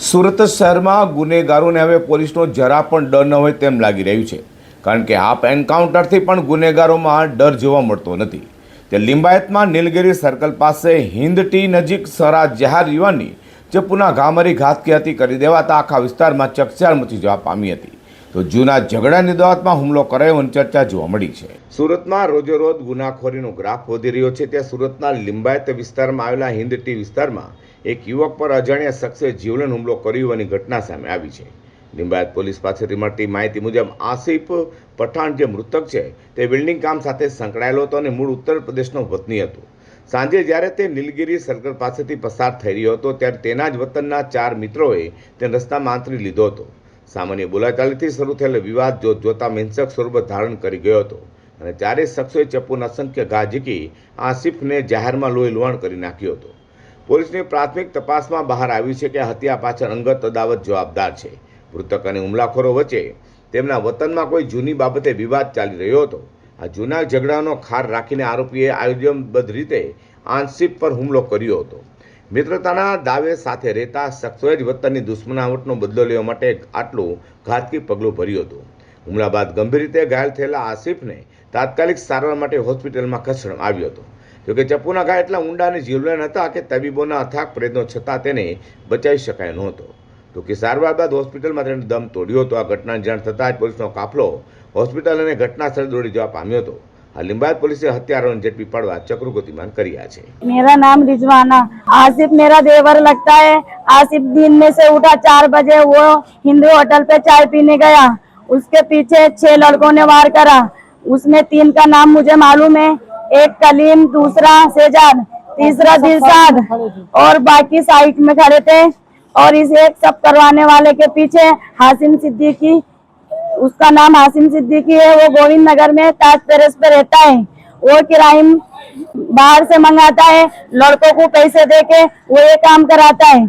સુરત શહેરમાં ગુનેગારોને હવે પોલીસનો જરા પણ ડર ન હોય તેમ લાગી રહ્યું છે, કારણ કે હાફ એન્કાઉન્ટરથી પણ ગુનેગારોમાં ડર જોવા મળતો નથી. તે લિંબાયતમાં નીલગિરી સર્કલ પાસે હિન્દ ટી નજીક સરા જહાર યુવાનની જે પુનઃ ઘામરી ઘાતકી કરી દેવાતા આખા વિસ્તારમાં ચકચાર મચી જવા પામી હતી. તો જૂના ઝઘડાની દાવતમાં હુમલો કરાયોની ચર્ચા જોવા મળી છે. સુરતમાં રોજેરોજ ગુનાખોરીનો ગ્રાફ વધી રહ્યો છે. ત્યાં સુરતના લિંબાયત વિસ્તારમાં આવેલા હિન્દ ટી વિસ્તારમાં એક યુવક પર અજાણ્યા શખ્સે જીવલેણ હુમલો કર્યો હોવાની ઘટના સામે આવી છે. લિંબાયત પોલીસ પાસેથી મળતી માહિતી મુજબ આસિફ પઠાણ જે મૃતક છે તે બિલ્ડિંગ કામ સાથે સંકળાયેલો હતો અને મૂળ ઉત્તર પ્રદેશનો વતની હતો. સાંજે જ્યારે તે નીલગિરી સર્કલ પાસેથી પસાર થઈ રહ્યો હતો ત્યારે તેના જ વતનના 4 મિત્રોએ તેને રસ્તામાં આંતરી લીધો હતો. સામાન્ય બોલાચાલીથી શરૂ થયેલો વિવાદ જોતા હિંસક સ્વરૂપ ધારણ કરી ગયો હતો અને ચારેય શખ્સોએ ચપ્પુના અસંખ્ય ઘા ઝીકી આસિફને જાહેરમાં લોહી લુહાણ કરી નાખ્યો હતો. પોલીસની પ્રાથમિક તપાસમાં બહાર આવ્યું છે કે હત્યા પાછળ અંગત અદાવત જવાબદાર છે. મૃતક અને હુમલાખોરો વચ્ચે તેમના વતનમાં કોઈ જૂની બાબતે વિવાદ ચાલી રહ્યો હતો. આ જૂના ઝઘડાનો ખાર રાખીને આરોપીએ આયોજનબદ્ધ રીતે આસિફ પર હુમલો કર્યો હતો. મિત્રતાના દાવે સાથે રહેતા શખ્સોએ જ વતનની દુશ્મનાવટનો બદલો લેવા માટે આટલું ઘાતકી પગલું ભર્યું હતું. હુમલા બાદ ગંભીર રીતે ઘાયલ થયેલા આસિફને તાત્કાલિક સારવાર માટે હોસ્પિટલમાં ખસેડવામાં આવ્યો હતો. જોકે ચપ્પુના ઘા એટલા ઊંડા અને જીવલેણ હતા કે તબીબોના અથાગ પ્રયત્નો છતાં તેને બચાવી શકાયો નહોતો. ટૂંકી સારવાર બાદ હોસ્પિટલમાં તેણે દમ તોડ્યો હતો. આ ઘટનાની જાણ થતાં જ પોલીસનો કાફલો હોસ્પિટલ અને ઘટના સ્થળે દોડી જવા પામ્યો હતો. लिंबायत पुलिस हत्यारों झड़पी पड़वा चक्र गतिमान किया है। मेरा नाम रिजवाना, आसिफ मेरा देवर लगता है। आसिफ दिन में से उठा 4 बजे, वो हिंदू होटल पे चाय पीने गया। उसके पीछे 6 लड़कों ने वार करा। उसमें 3 का नाम मुझे मालूम है, एक कलीम, दूसरा सेजाद, तीसरा दिलसाद और बाकी साइड में खड़े थे। और इस एक सब करवाने वाले के पीछे हासिम सिद्दीकी, उसका नाम हासिम सिद्दीकी है। वो गोविंद नगर में ताज टेरेस पे रहता है। वो किराए बाहर से मंगाता है, लड़कों को पैसे देके वो ये काम कराता है।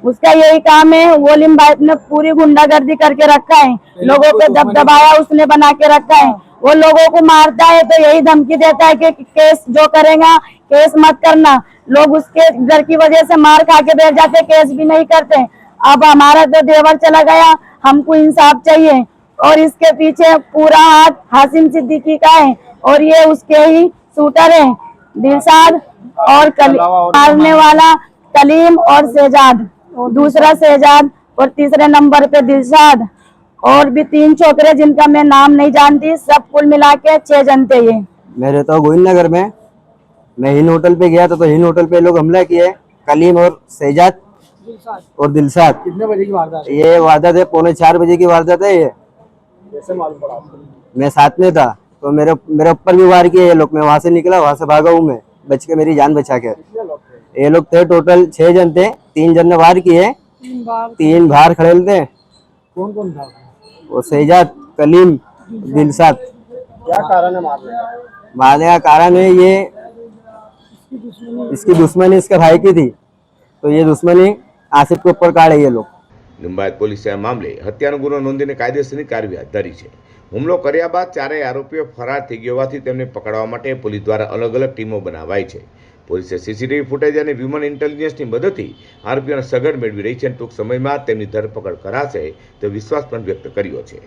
उसका यही काम है। वो लिंबायत ने पूरी गुंडागर्दी करके रखा है, लोगों पे दबदबाया उसने बना के रखा है। वो लोगों को मारता है तो यही धमकी देता है कि केस जो करेगा केस मत करना। लोग उसके घर की वजह से मार खा के बैठ जाते, केस भी नहीं करते। अब हमारा तो देवर चला गया, हमको इंसाफ चाहिए। और इसके पीछे पूरा हाथ हासिम सिद्दीकी का है और ये उसके ही शूटर है, दिलसाद और मारने वाला कलीम और सेजाद, दूसरा सेजाद और तीसरे नंबर पे दिलसाद और भी 3 छोकरे जिनका मैं नाम नहीं जानती। सब कुल मिला के 6 जन थे। ये मैं रहता हूँ गोविंद नगर में। मैं हिन होटल पे गया था तो हिन होटल पे लोग हमला किए, कलीम और सेजाद और दिलसाद। कितने बजे की वारदात? ये वारदात है 3:45 बजे की वारदात है। ये कैसे मालूम पड़ा आपको? मैं साथ में था तो मेरे ऊपर भी वार किए ये लोग। मैं वहां से निकला, वहां से भागा हूँ मैं, बच के, मेरी जान बचा के। कितने लोग थे? ये लोग थे टोटल 6 जन थे। 3 जन ने वार किए, 3 बाहर खड़े थे। कौन कौन था? वो सेजाद, कलीम, दिलसाद। क्या कारण है मारने का? मारने का कारण है ये इसकी दुश्मनी इसके भाई की थी, तो ये दुश्मनी आसिफ के ऊपर काढ़े ये लोग। लिंबायत पुलिस आ मामले हत्याનો ગુનો નોંધીને કાયદેસરની કાર્યવાહી હાથ ધરી છે. હુમલો કર્યા બાદ ચારેય આરોપીઓ ફરાર થઈ ગયા હોવાથી તેમને પકડવા માટે પોલીસ દ્વારા અલગ અલગ ટીમો બનાવાઈ છે. પોલીસે સીસીટીવી ફૂટેજ અને હ્યુમન ઇન્ટેલિજન્સની મદદથી આરોપીઓને સગડ મેળવી રહી છે અને ટૂંક સમયમાં તેમની ધરપકડ કરાશે તો વિશ્વાસ પણ વ્યક્ત કર્યો છે.